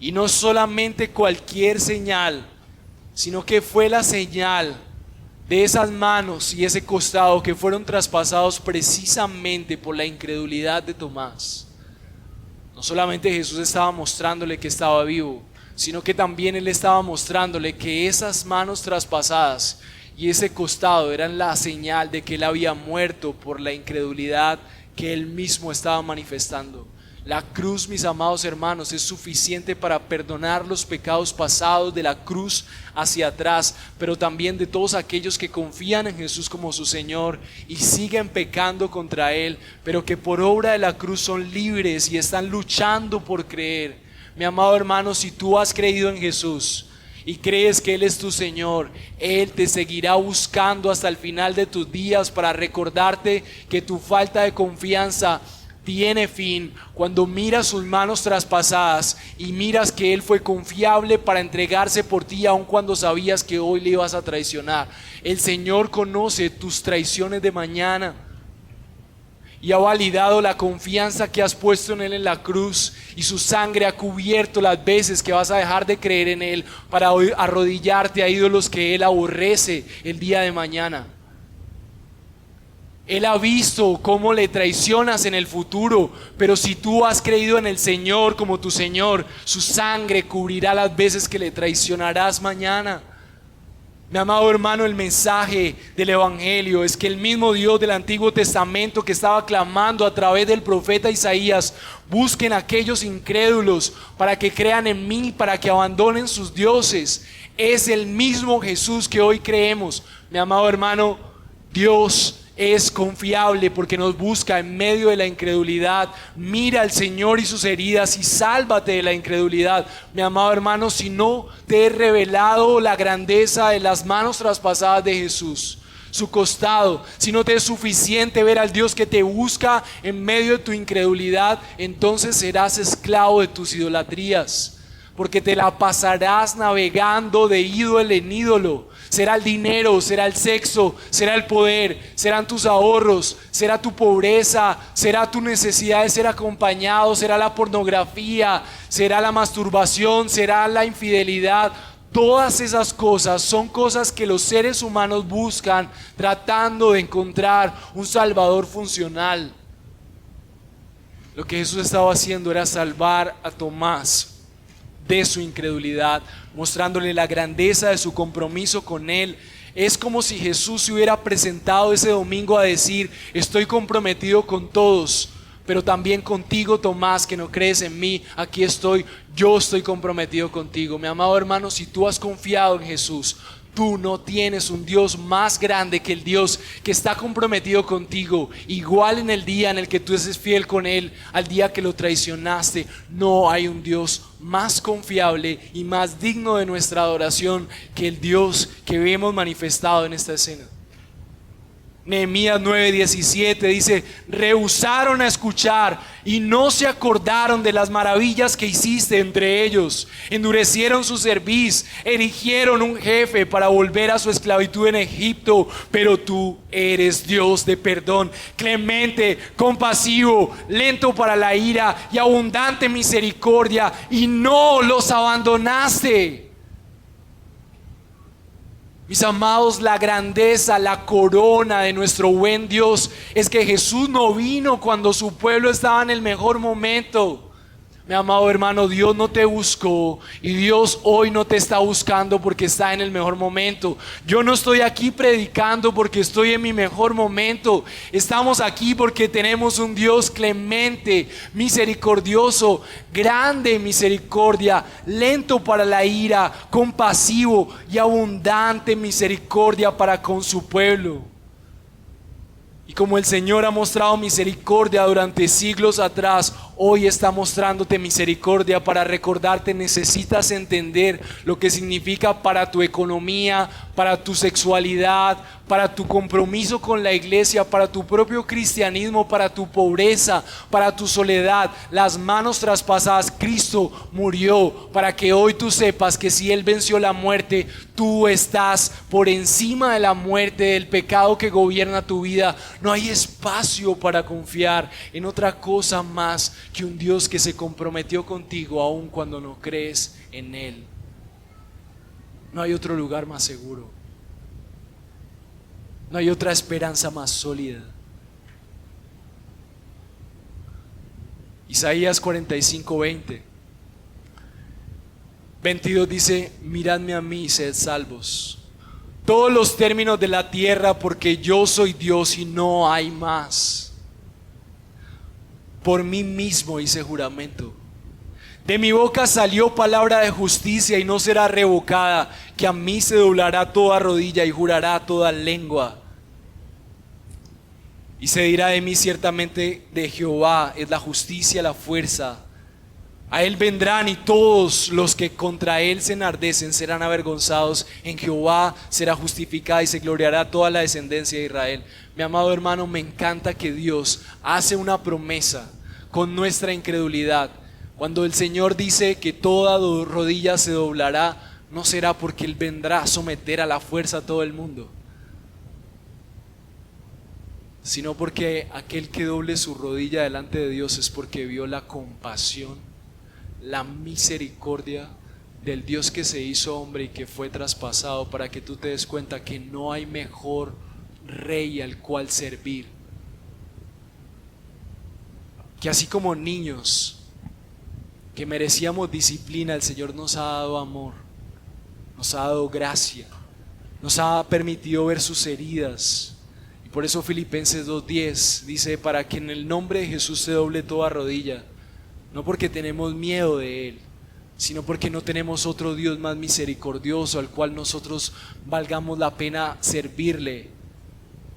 Speaker 1: y no solamente cualquier señal, sino que fue la señal de esas manos y ese costado que fueron traspasados precisamente por la incredulidad de Tomás. No solamente Jesús estaba mostrándole que estaba vivo, sino que también Él estaba mostrándole que esas manos traspasadas y ese costado eran la señal de que Él había muerto por la incredulidad que Él mismo estaba manifestando. La cruz, mis amados hermanos, es suficiente para perdonar los pecados pasados de la cruz hacia atrás, pero también de todos aquellos que confían en Jesús como su Señor y siguen pecando contra Él, pero que por obra de la cruz son libres y están luchando por creer. Mi amado hermano, si tú has creído en Jesús y crees que Él es tu Señor, Él te seguirá buscando hasta el final de tus días para recordarte que tu falta de confianza tiene fin cuando miras sus manos traspasadas y miras que Él fue confiable para entregarse por ti aun cuando sabías que hoy le ibas a traicionar. El Señor conoce tus traiciones de mañana y ha validado la confianza que has puesto en Él en la cruz, y su sangre ha cubierto las veces que vas a dejar de creer en Él para arrodillarte a ídolos que Él aborrece el día de mañana. Él ha visto cómo le traicionas en el futuro, pero si tú has creído en el Señor como tu Señor, su sangre cubrirá las veces que le traicionarás mañana. Mi amado hermano, el mensaje del Evangelio es que el mismo Dios del Antiguo Testamento que estaba clamando a través del profeta Isaías: busquen a aquellos incrédulos para que crean en mí, para que abandonen sus dioses, es el mismo Jesús que hoy creemos. Mi amado hermano, Dios es confiable porque nos busca en medio de la incredulidad. Mira al Señor y sus heridas y sálvate de la incredulidad. Mi amado hermano, si no te he revelado la grandeza de las manos traspasadas de Jesús, su costado, si no te es suficiente ver al Dios que te busca en medio de tu incredulidad, entonces serás esclavo de tus idolatrías, porque te la pasarás navegando de ídolo en ídolo. Será el dinero, será el sexo, será el poder, serán tus ahorros, será tu pobreza, será tu necesidad de ser acompañado, será la pornografía, será la masturbación, será la infidelidad. Todas esas cosas son cosas que los seres humanos buscan tratando de encontrar un Salvador funcional. Lo que Jesús estaba haciendo era salvar a Tomás de su incredulidad, mostrándole la grandeza de su compromiso con Él. Es como si Jesús se hubiera presentado ese domingo a decir: estoy comprometido con todos, pero también contigo, Tomás, que no crees en mí, aquí estoy, yo estoy comprometido contigo. Mi amado hermano, si tú has confiado en Jesús, tú no tienes un Dios más grande que el Dios que está comprometido contigo. Igual en el día en el que tú estés fiel con Él, al día que lo traicionaste, no hay un Dios más confiable y más digno de nuestra adoración que el Dios que vemos manifestado en esta escena. Nehemías 9:17 dice: rehusaron a escuchar y no se acordaron de las maravillas que hiciste entre ellos. Endurecieron su cerviz, erigieron un jefe para volver a su esclavitud en Egipto. Pero tú eres Dios de perdón, clemente, compasivo, lento para la ira y abundante en misericordia, y no los abandonaste. Mis amados, la grandeza, la corona de nuestro buen Dios es que Jesús no vino cuando su pueblo estaba en el mejor momento. Mi amado hermano, Dios no te buscó y Dios hoy no te está buscando porque está en el mejor momento. Yo no estoy aquí predicando porque estoy en mi mejor momento. Estamos aquí porque tenemos un Dios clemente, misericordioso, grande en misericordia, lento para la ira, compasivo y abundante en misericordia para con su pueblo. Y como el Señor ha mostrado misericordia durante siglos atrás, hoy está mostrándote misericordia para recordarte: necesitas entender lo que significa para tu economía, para tu sexualidad, para tu compromiso con la iglesia, para tu propio cristianismo, para tu pobreza, para tu soledad. Las manos traspasadas. Cristo murió para que hoy tú sepas que si Él venció la muerte, tú estás por encima de la muerte, del pecado que gobierna tu vida. No hay espacio para confiar en otra cosa más que un Dios que se comprometió contigo aun cuando no crees en Él. No hay otro lugar más seguro. No hay otra esperanza más sólida. Isaías 45:22 dice: miradme a mí y sed salvos, todos los términos de la tierra, porque yo soy Dios y no hay más. Por mí mismo hice juramento, de mi boca salió palabra de justicia y no será revocada, que a mí se doblará toda rodilla y jurará toda lengua. Y se dirá de mí: ciertamente de Jehová es la justicia, la fuerza A él vendrán y todos los que contra él se enardecen serán avergonzados. En Jehová será justificada y se gloriará toda la descendencia de Israel. Mi amado hermano, me encanta que Dios hace una promesa con nuestra incredulidad. Cuando el Señor dice que toda rodilla se doblará, no será porque Él vendrá a someter a la fuerza a todo el mundo, sino porque aquel que doble su rodilla delante de Dios es porque vio la compasión, la misericordia del Dios que se hizo hombre y que fue traspasado, para que tú te des cuenta que no hay mejor rey al cual servir. Que así como niños que merecíamos disciplina, el Señor nos ha dado amor, nos ha dado gracia, nos ha permitido ver sus heridas. Y por eso Filipenses 2:10 dice: para que en el nombre de Jesús se doble toda rodilla, no porque tenemos miedo de Él, sino porque no tenemos otro Dios más misericordioso al cual nosotros valgamos la pena servirle,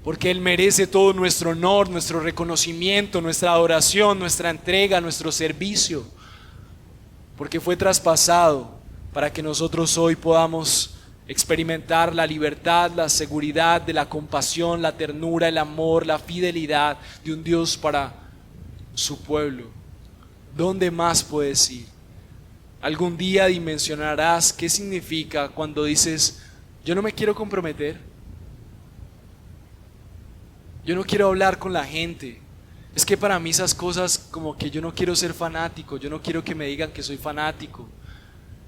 Speaker 1: porque Él merece todo nuestro honor, nuestro reconocimiento, nuestra adoración, nuestra entrega, nuestro servicio, porque fue traspasado para que nosotros hoy podamos experimentar la libertad, la seguridad de la compasión, la ternura, el amor, la fidelidad de un Dios para su pueblo. ¿Dónde más puedes ir? Algún día dimensionarás qué significa cuando dices: yo no me quiero comprometer, yo no quiero hablar con la gente. Es que para mí esas cosas, como que yo no quiero ser fanático, yo no quiero que me digan que soy fanático.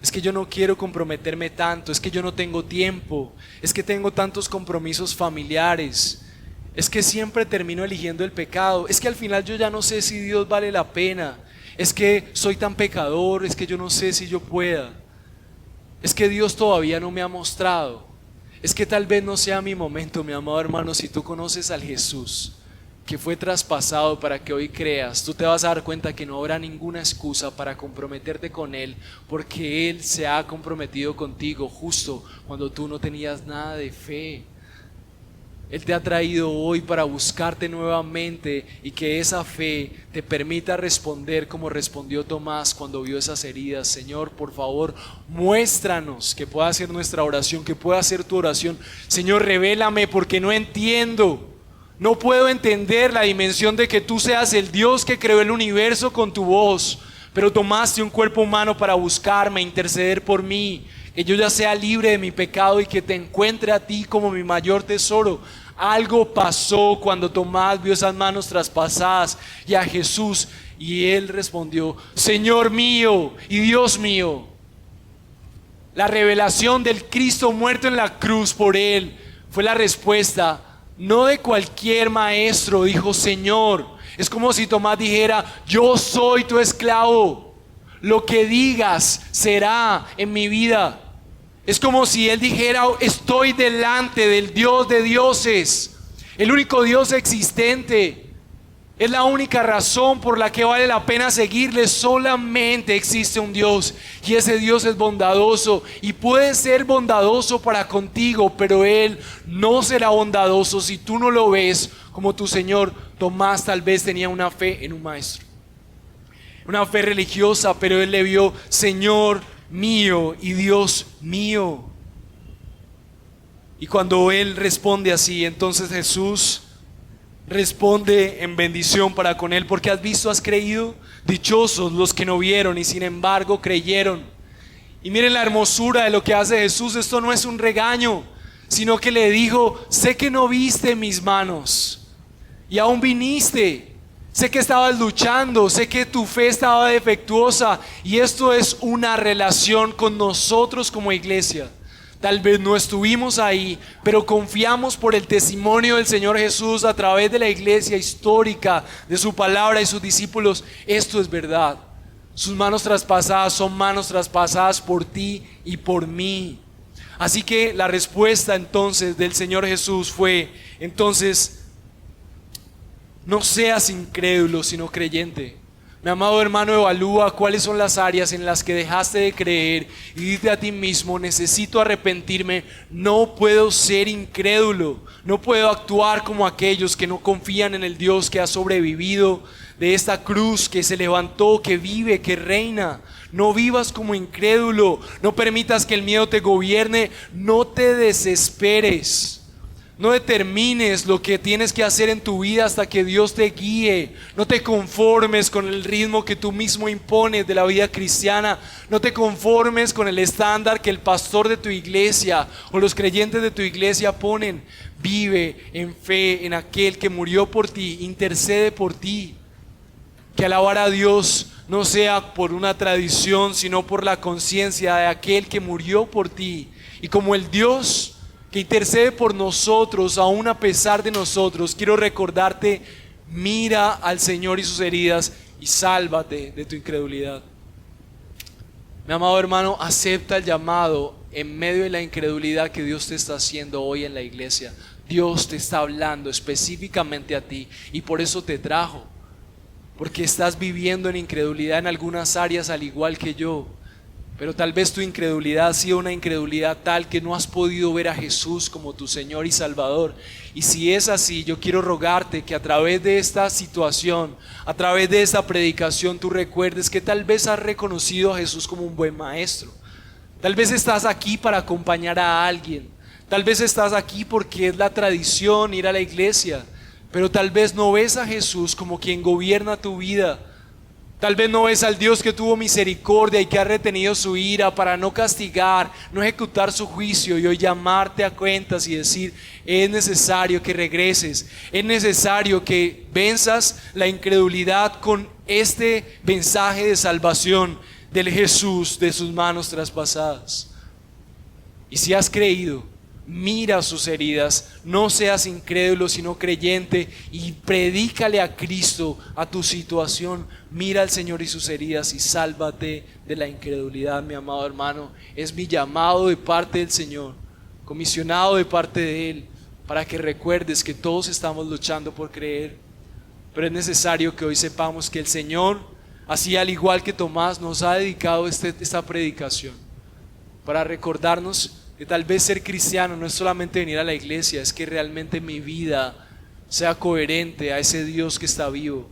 Speaker 1: Es que yo no quiero comprometerme tanto, es que yo no tengo tiempo, es que tengo tantos compromisos familiares, es que siempre termino eligiendo el pecado, es que al final yo ya no sé si Dios vale la pena, es que soy tan pecador, es que yo no sé si yo pueda, es que Dios todavía no me ha mostrado, es que tal vez no sea mi momento. Mi amado hermano, si tú conoces al Jesús que fue traspasado para que hoy creas, tú te vas a dar cuenta que no habrá ninguna excusa para comprometerte con Él, porque Él se ha comprometido contigo justo cuando tú no tenías nada de fe. Él te ha traído hoy para buscarte nuevamente y que esa fe te permita responder como respondió Tomás cuando vio esas heridas. Señor, por favor, muéstranos, que pueda ser nuestra oración, que pueda ser tu oración. Señor, revélame porque no entiendo. No puedo entender la dimensión de que tú seas el Dios que creó el universo con tu voz, pero tomaste un cuerpo humano para buscarme, interceder por mí, que yo ya sea libre de mi pecado y que te encuentre a ti como mi mayor tesoro. Algo pasó cuando Tomás vio esas manos traspasadas y a Jesús, y él respondió: Señor mío y Dios mío. La revelación del Cristo muerto en la cruz por él fue la respuesta. No de cualquier maestro, dijo Señor. Es como si Tomás dijera: yo soy tu esclavo, lo que digas será en mi vida. Es como si él dijera: estoy delante del Dios de dioses, el único Dios existente. Es la única razón por la que vale la pena seguirle. Solamente existe un Dios, y ese Dios es bondadoso y puede ser bondadoso para contigo, pero Él no será bondadoso si tú no lo ves como tu Señor. Tomás tal vez tenía una fe en un maestro, una fe religiosa, pero él le vio: Señor mío y Dios mío. Y cuando él responde así, entonces Jesús responde en bendición para con él, porque has visto, has creído. Dichosos los que no vieron y sin embargo creyeron. Y miren la hermosura de lo que hace Jesús. Esto no es un regaño, sino que le dijo: sé que no viste mis manos y aún viniste. Sé que estabas luchando, sé que tu fe estaba defectuosa, y esto es una relación con nosotros como iglesia. Tal vez no estuvimos ahí, pero confiamos por el testimonio del Señor Jesús a través de la iglesia histórica, de su palabra y sus discípulos. Esto es verdad. Sus manos traspasadas son manos traspasadas por ti y por mí. Así que la respuesta entonces del Señor Jesús fue: entonces, no seas incrédulo, sino creyente. Mi amado hermano, evalúa cuáles son las áreas en las que dejaste de creer y dite a ti mismo: necesito arrepentirme, no puedo ser incrédulo, no puedo actuar como aquellos que no confían en el Dios que ha sobrevivido de esta cruz, que se levantó, que vive, que reina. No vivas como incrédulo, no permitas que el miedo te gobierne, no te desesperes. No determines lo que tienes que hacer en tu vida hasta que Dios te guíe. No te conformes con el ritmo que tú mismo impones de la vida cristiana. No te conformes con el estándar que el pastor de tu iglesia o los creyentes de tu iglesia ponen. Vive en fe en aquel que murió por ti, intercede por ti. Que alabar a Dios no sea por una tradición, sino por la conciencia de aquel que murió por ti. Y como el Dios que intercede por nosotros, aún a pesar de nosotros, quiero recordarte: mira al Señor y sus heridas y sálvate de tu incredulidad. Mi amado hermano, acepta el llamado en medio de la incredulidad que Dios te está haciendo hoy en la iglesia. Dios te está hablando específicamente a ti y por eso te trajo, porque estás viviendo en incredulidad en algunas áreas al igual que yo. Pero tal vez tu incredulidad ha sido una incredulidad tal que no has podido ver a Jesús como tu Señor y Salvador. Y si es así, yo quiero rogarte que a través de esta situación, a través de esta predicación, tú recuerdes que tal vez has reconocido a Jesús como un buen maestro. Tal vez estás aquí para acompañar a alguien. Tal vez estás aquí porque es la tradición ir a la iglesia. Pero tal vez no ves a Jesús como quien gobierna tu vida. Tal vez no ves al Dios que tuvo misericordia y que ha retenido su ira para no castigar, no ejecutar su juicio y hoy llamarte a cuentas y decir: es necesario que regreses, es necesario que venzas la incredulidad con este mensaje de salvación del Jesús de sus manos traspasadas. Y si has creído, mira sus heridas, no seas incrédulo sino creyente y predícale a Cristo a tu situación. Mira al Señor y sus heridas y sálvate de la incredulidad, mi amado hermano. Es mi llamado de parte del Señor, comisionado de parte de Él, para que recuerdes que todos estamos luchando por creer. Pero es necesario que hoy sepamos que el Señor, así al igual que Tomás, nos ha dedicado esta predicación para recordarnos que tal vez ser cristiano no es solamente venir a la iglesia, es que realmente mi vida sea coherente a ese Dios que está vivo.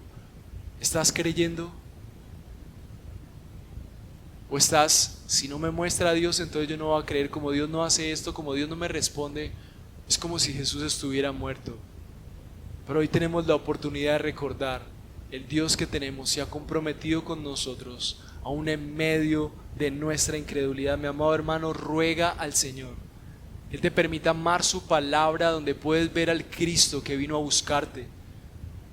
Speaker 1: ¿Estás creyendo? ¿O estás: si no me muestra a Dios, entonces yo no voy a creer? Como Dios no hace esto, como Dios no me responde, es como si Jesús estuviera muerto. Pero hoy tenemos la oportunidad de recordar: el Dios que tenemos se ha comprometido con nosotros, aún en medio de nuestra incredulidad. Mi amado hermano, ruega al Señor que Él te permita amar su palabra, donde puedes ver al Cristo que vino a buscarte.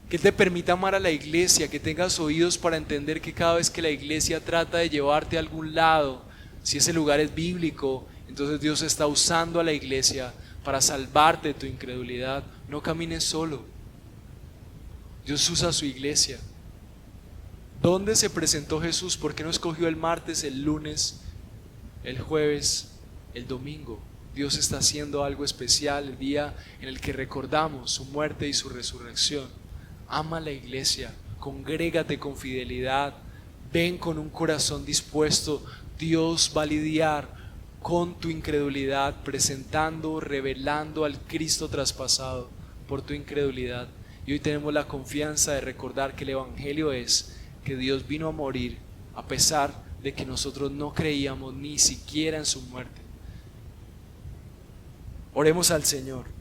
Speaker 1: Que Él te permita amar a la iglesia, que tengas oídos para entender que cada vez que la iglesia trata de llevarte a algún lado, si ese lugar es bíblico, entonces Dios está usando a la iglesia para salvarte de tu incredulidad. No camines solo. Dios usa a su iglesia. ¿Dónde se presentó Jesús? ¿Por qué no escogió el martes, el lunes, el jueves, el domingo? Dios está haciendo algo especial el día en el que recordamos su muerte y su resurrección. Ama a la iglesia, congrégate con fidelidad, ven con un corazón dispuesto. Dios va a lidiar con tu incredulidad, presentando, revelando al Cristo traspasado por tu incredulidad. Y hoy tenemos la confianza de recordar que el Evangelio es que Dios vino a morir a pesar de que nosotros no creíamos ni siquiera en su muerte. Oremos al Señor.